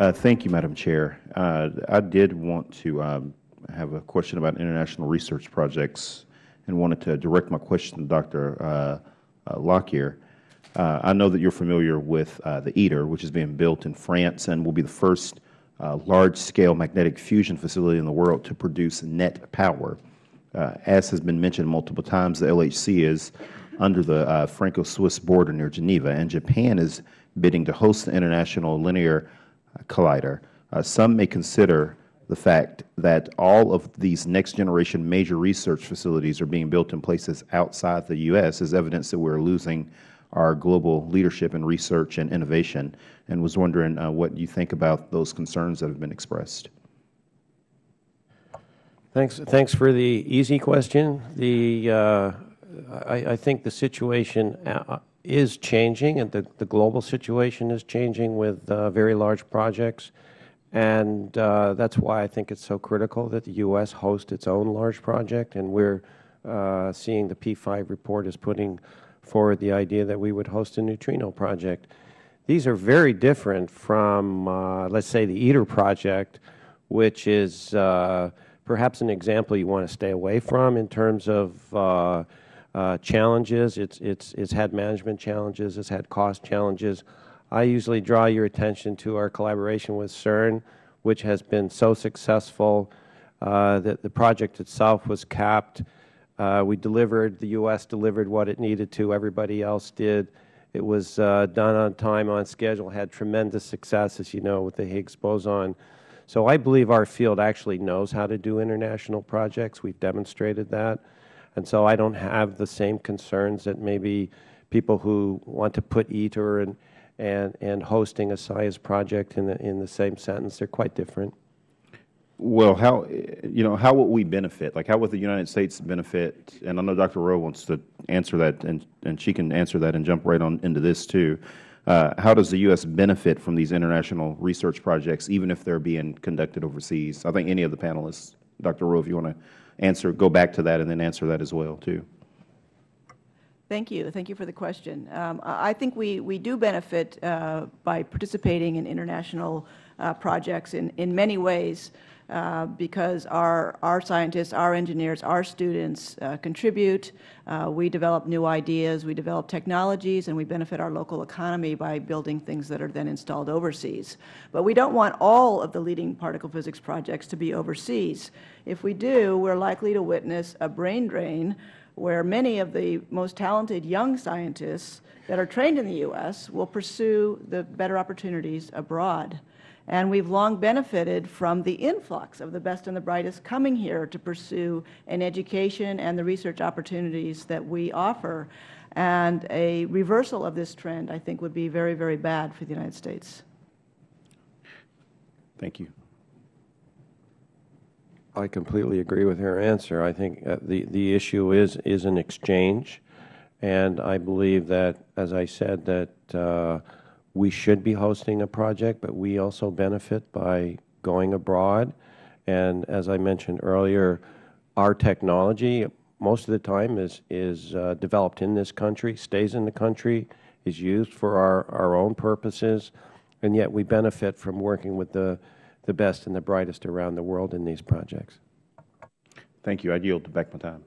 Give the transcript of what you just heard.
Thank you, Madam Chair. I did want to have a question about international research projects and wanted to direct my question to Dr. Lockyer. I know that you're familiar with the ITER, which is being built in France and will be the first large-scale magnetic fusion facility in the world to produce net power. As has been mentioned multiple times, the LHC is under the Franco-Swiss border near Geneva, and Japan is bidding to host the International Linear Collider. Some may consider the fact that all of these next-generation major research facilities are being built in places outside the U.S. as evidence that we're losing our global leadership in research and innovation, and was wondering what you think about those concerns that have been expressed. Thanks for the easy question. I think the situation is changing, and the global situation is changing with very large projects, and that's why I think it's so critical that the U.S. host its own large project, and we're seeing the P5 report is putting forward the idea that we would host a neutrino project. These are very different from, let's say, the ITER project, which is perhaps an example you want to stay away from in terms of challenges. It's had management challenges. It's had cost challenges. I usually draw your attention to our collaboration with CERN, which has been so successful that the project itself was capped. We delivered, the U.S. delivered what it needed to. Everybody else did. It was done on time, on schedule, had tremendous success, as you know, with the Higgs Boson. So I believe our field actually knows how to do international projects. We've demonstrated that. And so I don't have the same concerns that maybe people who want to put ITER and hosting a science project in the same sentence. They're quite different. Well, how would we benefit? Like, how would the United States benefit? And I know Dr. Rowe wants to answer that, and she can answer that and jump right on into this too. How does the U.S. benefit from these international research projects, even if they're being conducted overseas? I think any of the panelists, Dr. Rowe, if you want to answer, go back to that and then answer that as well too. Thank you. Thank you for the question. I think we do benefit by participating in international projects in many ways because our scientists, our engineers, our students contribute. We develop new ideas, we develop technologies, and we benefit our local economy by building things that are then installed overseas. But we don't want all of the leading particle physics projects to be overseas. If we do, we're likely to witness a brain drain where many of the most talented young scientists that are trained in the U.S. will pursue the better opportunities abroad. And we've long benefited from the influx of the best and the brightest coming here to pursue an education and the research opportunities that we offer. And a reversal of this trend, I think, would be very, very bad for the United States. Thank you. I completely agree with her answer. I think the issue is an exchange, and I believe that, as I said, that we should be hosting a project, but we also benefit by going abroad. And as I mentioned earlier, our technology most of the time is developed in this country, stays in the country, is used for our own purposes, and yet we benefit from working with the best and the brightest around the world in these projects. Thank you. I yield back my time.